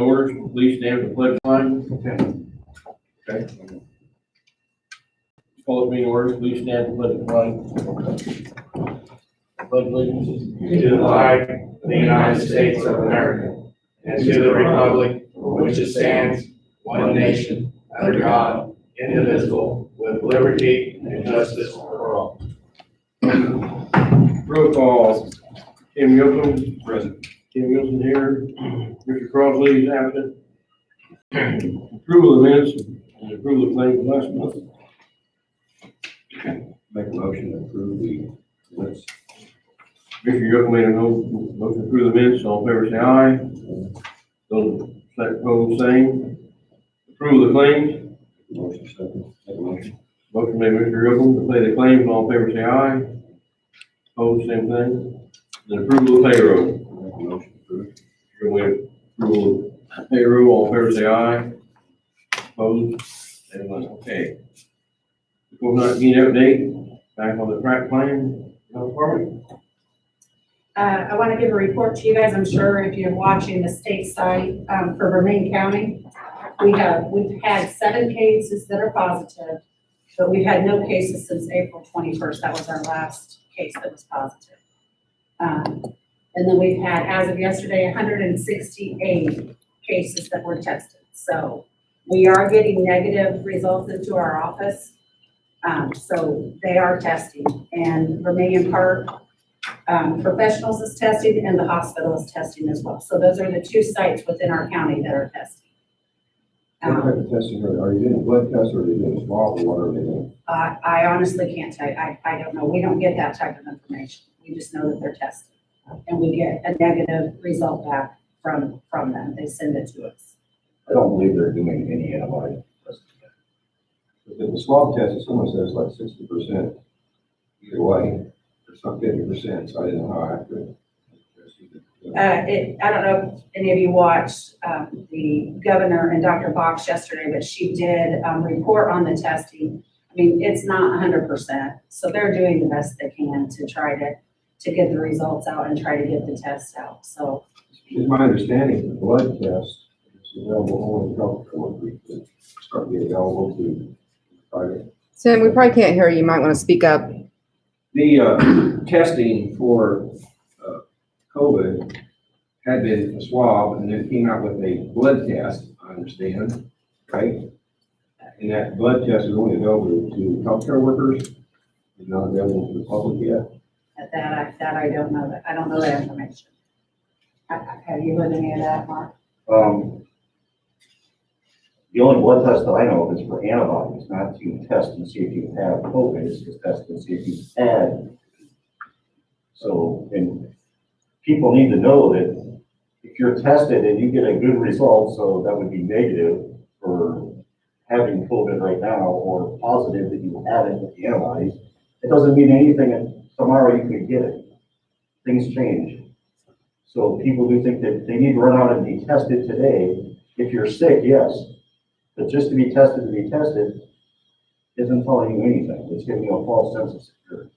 Orders, please stand for the pledge line. Okay. Call this meeting orders, please stand for the pledge line. Pledge allegiance To the flag of the United States of America, and to the republic for which it stands, one nation, under God, indivisible, with liberty and justice for all. Roll call. Tim Gilpin. Present. Tim Wilson here. Mr. Crossley is absent. Approval of minutes and approval of claims last month. Make a motion to approve the minutes. Mr. Gilpin made a motion to approve the minutes. All in favor, say aye. Those opposed, same. Approval of the claims. Motion second. Make a motion. Motion made by Mr. Gilpin to pay the claims. All in favor, say aye. Opposed, same thing. Then approval of payroll. Make a motion to approve. Here we have approval of payroll. All in favor, say aye. Opposed, same one. Okay. COVID-19 update. Back on the track plan. I want to give a report to you guys. I'm sure if you're watching the state site for Vermillion County, we've had 7 cases that are positive, but we've had no cases since April 21st. That was our last case that was positive. And then we've had, as of yesterday, 168 cases that were tested. So we are getting negative results into our office. So they are testing, and Vermillion Park Professionals is testing, and the hospital is testing as well. So those are the 2 sites within our county that are testing. What type of testing are you doing? Blood tests or are you doing swab or what are they doing? I honestly can't tell you. I don't know. We don't get that type of information. We just know that they're testing, and we get a negative result back from them. They send it to us. I don't believe they're doing any antibody testing yet. Because the swab test, someone says like 60% either way, or some 50%, so I didn't know how accurate. I don't know if any of you watched the governor and Dr. Box yesterday, but she did report on the testing. I mean, it's not 100%, so they're doing the best they can to try to get the results out and try to get the tests out. So It's my understanding the blood test is available only for workers to start getting available to private. Tim, we probably can't hear you. You might want to speak up. The testing for COVID had been a swab and then came out with a blood test, I understand, right? And that blood test is only available to healthcare workers, it's not available to the public yet. that I don't know that. I don't know that information. Have you heard any of that, Mark? The only blood test that I know of is for antibodies, not to test and see if you have COVID, it's to test and see if you've had. So, and people need to know that if you're tested and you get a good result, so that would be negative for having COVID right now, or positive that you haven't with the antibodies, it doesn't mean anything that tomorrow you could get it. Things change. So people do think that they need to run out and be tested today. If you're sick, yes. But just to be tested isn't telling you anything. It's giving you a false sense of security.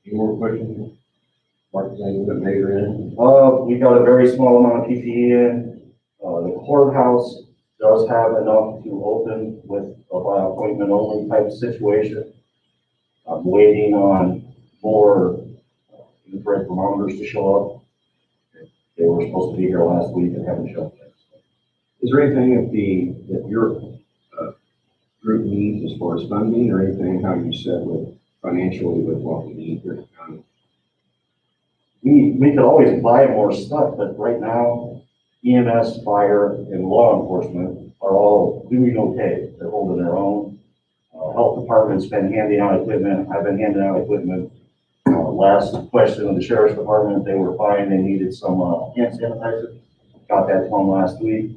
Any more questions? Mark, anything that major in? We got a very small amount of PPE in. The courthouse does have enough to open with a by appointment only type situation. I'm waiting on more infrared thermometers to show up. They were supposed to be here last week and haven't shown up yet. Is there anything that your group needs as far as funding or anything, how you set with financially with what we need here? We could always buy more stuff, but right now, EMS, fire, and law enforcement are all doing okay. They're holding their own. Health department's been handing out equipment. I've been handing out equipment. Last question of the sheriff's department, they were fine. They needed some hand sanitizer. Got that to them last week.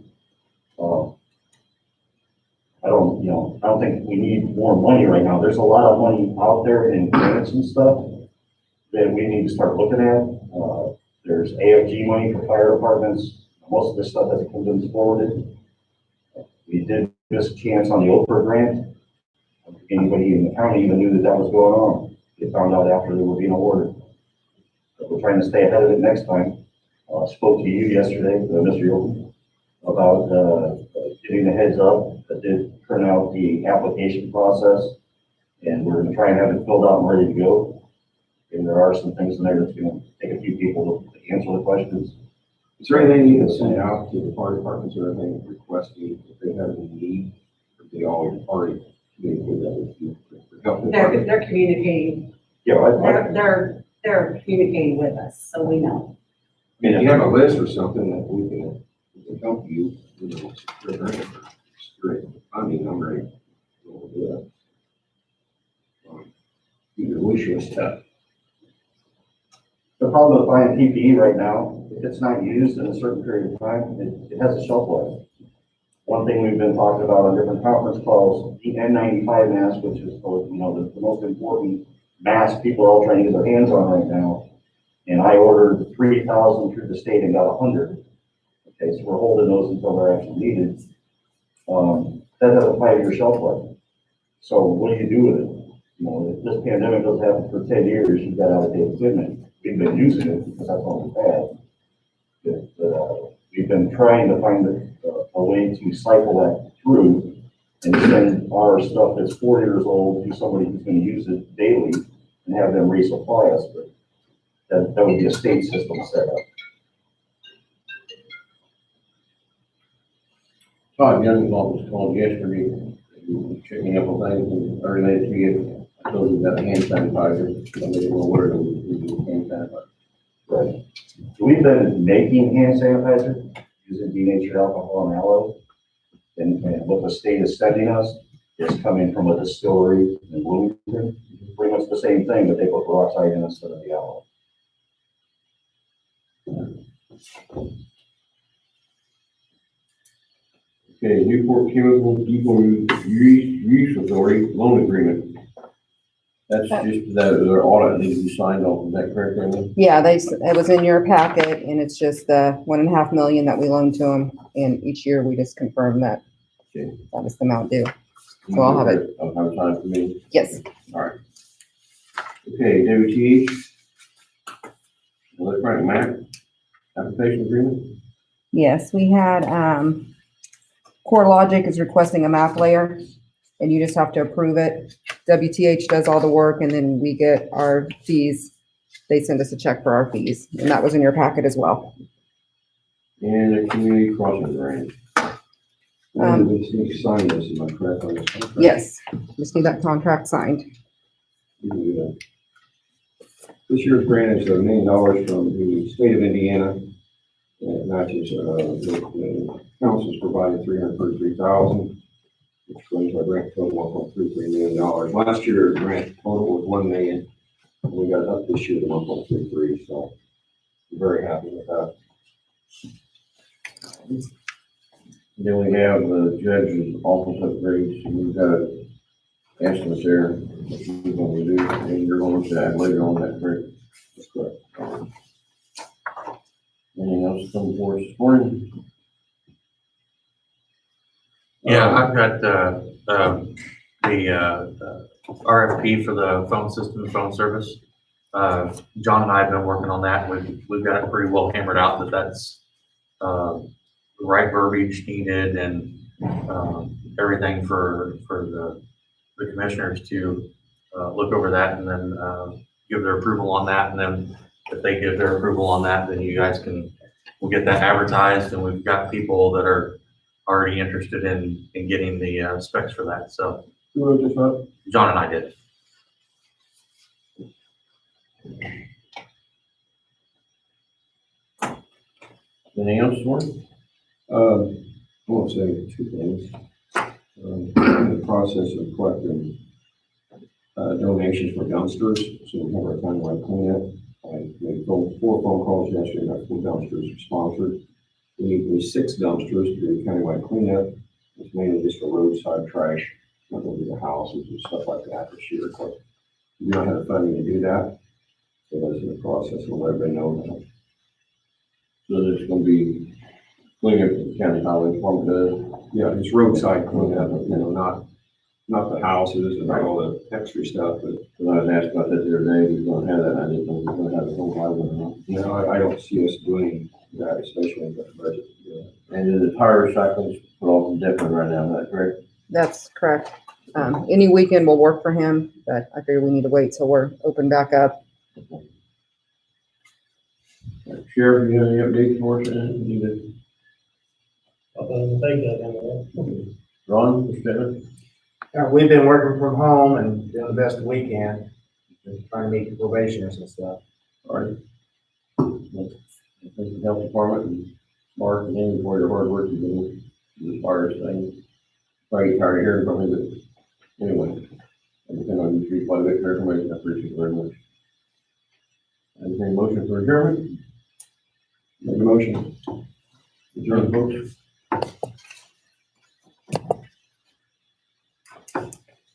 I don't think we need more money right now. There's a lot of money out there in grants and stuff that we need to start looking at. There's AFG money for fire departments. Most of this stuff hasn't come in forwarded. We did miss a chance on the Oprah grant. I don't think anybody in the county even knew that was going on. They found out after they were being awarded. So we're trying to stay ahead of it next time. spoke to you yesterday, Mr. Yocum, about, giving the heads up that did turn out the application process. And we're gonna try and have it filled out and ready to go. And there are some things in there that's gonna take a few people to answer the questions. Is there anything you can send out to the fire departments or anything requesting if they have a need? Or they already communicate that with you? For health department? They're communicating, Yeah, they're communicating with us, so we know. I mean, if you have a list or something that we can help you, secure grant or secure funding, I'm ready. We'll do that. Your wish list stuff. the problem with buying PPE right now, if it's not used in a certain period of time, it has a shelf life. One thing we've been talking about on different conference calls, the N95 mask, which is, the most important mask people are all trying to get their hands on right now. And I ordered 3,000 through the state and got 100. Okay, so we're holding those until they're actually needed. That has a 5-year shelf life. So what do you do with it? If this pandemic doesn't happen for 10 years, you've got out-of-date equipment. We've been using it because that's all we've had. But, we've been trying to find a way to cycle that through and send our stuff that's 4 years old to somebody who's going to use it daily and have them resupply us. But that would be a state system set up. Todd Young's office called yesterday, he was checking up on things and related to you. I told him about the hand sanitizer, so they were aware that we do hand sanitizer. Right. So we've been making hand sanitizer using denatured alcohol and aloe. And what the state is sending us is coming from a distillery in Bloomington. Pretty much the same thing, but they put peroxide in instead of the aloe. Okay, Newport Chemical Depot Use Authority loan agreement. That's just their audit needs to be signed off, is that correct, Amy? Yeah, it was in your packet and it's just the 1.5 million that we loaned to them. And each year we just confirm that Okay. that is the amount due. So I'll have it. I'll have time for me. Yes. All right. Okay, WTH. Electronic map application agreement. Yes, we had, Core Logic is requesting a map layer and you just have to approve it. WTH does all the work and then we get our fees. They send us a check for our fees and that was in your packet as well. And the community crossing grant. We just need to sign this, am I correct on this contract? Yes, just need that contract signed. We can do that. This year's grant is $1 million from the state of Indiana. And it matches, the council's provided $333,000, which brings our grant total $1.33 million. Last year, grant total was $1 million. And we got up this year to 1.33, so I'm very happy with that. Then we have the judge's office upgrades, we've got estimates there, what we're going to do, and you're going to add later on that, correct? That's correct. Anything else come for us this morning? Yeah, I've got the RFP for the phone system, phone service. John and I have been working on that. We've got it pretty well hammered out that that's the right verbiage needed and everything for the commissioners to look over that and then give their approval on that. And then if they give their approval on that, then you guys we'll get that advertised, and we've got people that are already interested in getting the specs for that. So Who wrote this up? John and I did. Anything else this morning? I want to say two things. I'm in the process of collecting donations for dumpsters, so we have our countywide cleanup. I made 4 phone calls yesterday, got 4 dumpsters sponsored. We need at least 6 dumpsters to do the countywide cleanup. It's mainly just for roadside trash, not going to be the houses and stuff like that this year. But we don't have the funding to do that, so that's in the process. We'll let everybody know that. So there's going to be cleaning up the county highway department does. Yeah, it's roadside cleanup, not the houses and all the extra stuff, but Because I was asked about that the other day, we were going to have that, I didn't know we were going to have a whole highway. no, I don't see us doing Yeah, especially with the budget. Yeah. And the tire recycling's put off indefinitely right now, is that correct? That's correct. Any weekend will work for him, but I figure we need to wait till we're open back up. Sheriff, you have any updates for us? Need to- Ron, Mr. Taylor? We've been working from home and doing the best we can, just trying to meet the probationers and stuff. All right. Thank the health department and Mark and Amy for your hard work you're doing as far as things. Probably tired of hearing from me, but anyway. Everything on you three, quite a bit for information. I appreciate it very much. Anything motion for adjournment? Make a motion. Adjourn, folks.